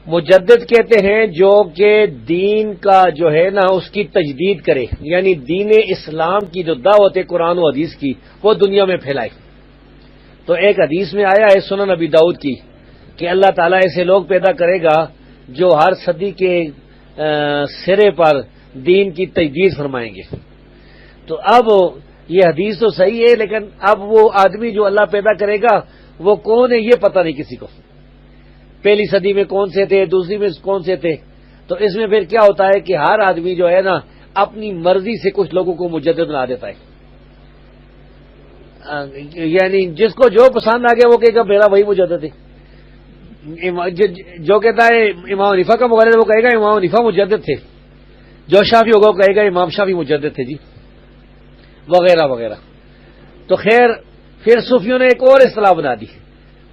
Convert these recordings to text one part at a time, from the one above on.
مجدد کہتے ہیں جو کہ دین کا جو ہے نا اس کی تجدید کرے، یعنی دین اسلام کی جو دعوت ہے قرآن و حدیث کی وہ دنیا میں پھیلائے۔ تو ایک حدیث میں آیا ہے سنن نبی داؤد کی کہ اللہ تعالیٰ ایسے لوگ پیدا کرے گا جو ہر صدی کے سرے پر دین کی تجدید فرمائیں گے۔ تو اب یہ حدیث تو صحیح ہے، لیکن اب وہ آدمی جو اللہ پیدا کرے گا وہ کون ہے یہ پتہ نہیں کسی کو، پہلی صدی میں کون سے تھے، دوسری میں کون سے تھے۔ تو اس میں پھر کیا ہوتا ہے کہ ہر آدمی جو ہے نا اپنی مرضی سے کچھ لوگوں کو مجدد بنا دیتا ہے، یعنی جس کو جو پسند آ گیا وہ کہے گا میرا وہی مجدد ہے۔ جو کہتا ہے امام حنیفہ کا مقلد وہ کہے گا امام حنیفہ مجدد تھے، جو شافعی ہوگا وہ کہے گا امام شافعی مجدد تھے جی، وغیرہ وغیرہ۔ تو خیر پھر صوفیوں نے ایک اور اصطلاح بنا دی،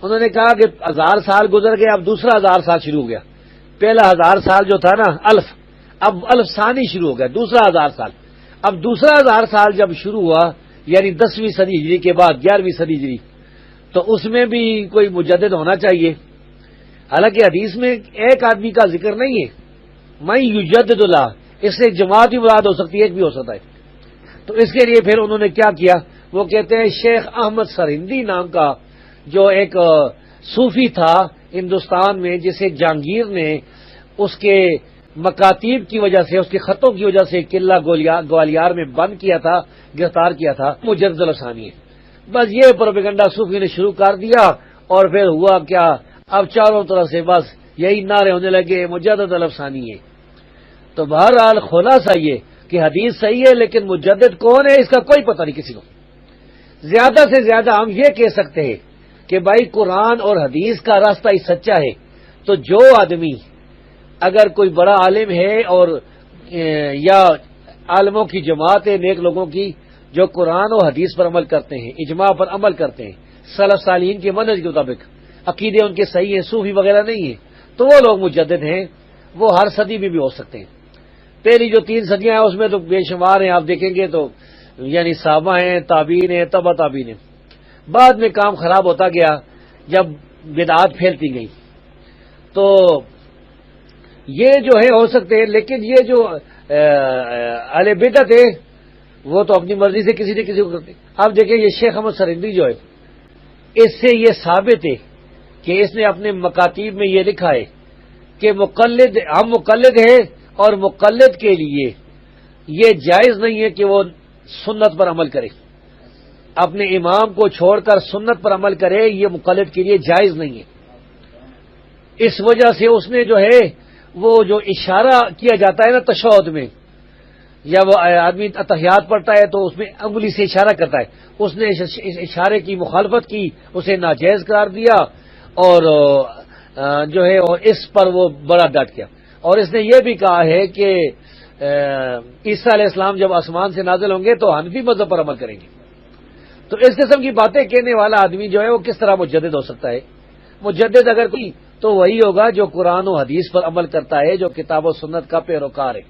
انہوں نے کہا کہ 1000 سال گزر گئے، اب دوسرا 1000 سال شروع ہو گیا۔ پہلا 1000 سال جو تھا نا الف، اب الف ثانی شروع ہو گیا، دوسرا 1000 سال۔ اب دوسرا 1000 سال جب شروع ہوا یعنی 10ویں صدی ہجری کے بعد 11ویں صدی ہجری، تو اس میں بھی کوئی مجدد ہونا چاہیے۔ حالانکہ حدیث میں ایک آدمی کا ذکر نہیں ہے، میں یجدد اللہ، اس سے جماعت بھی مراد ہو سکتی ہے، ایک بھی ہو سکتا ہے۔ تو اس کے لیے پھر انہوں نے کیا کیا، وہ کہتے ہیں شیخ احمد سرہندی نام کا جو ایک صوفی تھا ہندوستان میں، جسے جہانگیر نے اس کے مکاتیب کی وجہ سے، اس کے خطوں کی وجہ سے قلعہ گوالیار میں بند کیا تھا، گرفتار کیا تھا، مجدد الافسانی ہے۔ بس یہ پروپیگنڈا صوفی نے شروع کر دیا، اور پھر ہوا کیا، اب چاروں طرف سے بس یہی نعرے ہونے لگے مجدد الافسانی ہے۔ تو بہرحال خلاصہ یہ کہ حدیث صحیح ہے لیکن مجدد کون ہے اس کا کوئی پتہ نہیں کسی کو۔ زیادہ سے زیادہ ہم یہ کہہ سکتے ہیں کہ بھائی قرآن اور حدیث کا راستہ ہی سچا ہے، تو جو آدمی اگر کوئی بڑا عالم ہے اور یا عالموں کی جماعت ہے نیک لوگوں کی جو قرآن و حدیث پر عمل کرتے ہیں، اجماع پر عمل کرتے ہیں، سلف صالحین کے منہج کے مطابق عقیدے ان کے صحیح ہیں، صوفی وغیرہ نہیں ہیں، تو وہ لوگ مجدد ہیں، وہ ہر صدی میں بھی ہو سکتے ہیں۔ پہلی جو 3 صدیاں ہیں اس میں تو بے شمار ہیں، آپ دیکھیں گے تو یعنی صحابہ ہیں، تابعین ہیں، تبع تابعین ہیں۔ بعد میں کام خراب ہوتا گیا جب بدعات پھیلتی گئی، تو یہ جو ہے ہو سکتے ہیں، لیکن یہ جو اہل بدعت ہے وہ تو اپنی مرضی سے کسی نہ کسی کو کرتے۔ اب دیکھیں یہ شیخ احمد سرہندی جو ہے، اس سے یہ ثابت ہے کہ اس نے اپنے مکاتیب میں یہ لکھا ہے کہ ہم مقلد ہیں، اور مقلد کے لیے یہ جائز نہیں ہے کہ وہ سنت پر عمل کرے، اپنے امام کو چھوڑ کر سنت پر عمل کرے، یہ مقلد کے لیے جائز نہیں ہے۔ اس وجہ سے اس نے جو ہے وہ جو اشارہ کیا جاتا ہے نا تشہد میں، یا وہ آدمی اتحیات پڑھتا ہے تو اس میں انگلی سے اشارہ کرتا ہے، اس نے اس اشارے کی مخالفت کی، اسے ناجائز قرار دیا، اور جو ہے اس پر وہ بڑا ڈٹ گیا۔ اور اس نے یہ بھی کہا ہے کہ عیسیٰ علیہ السلام جب آسمان سے نازل ہوں گے تو حنفی مذہب پر عمل کریں گے۔ تو اس قسم کی باتیں کہنے والا آدمی جو ہے وہ کس طرح مجدد ہو سکتا ہے؟ مجدد اگر کوئی تو وہی ہوگا جو قرآن و حدیث پر عمل کرتا ہے، جو کتاب و سنت کا پیروکار ہے۔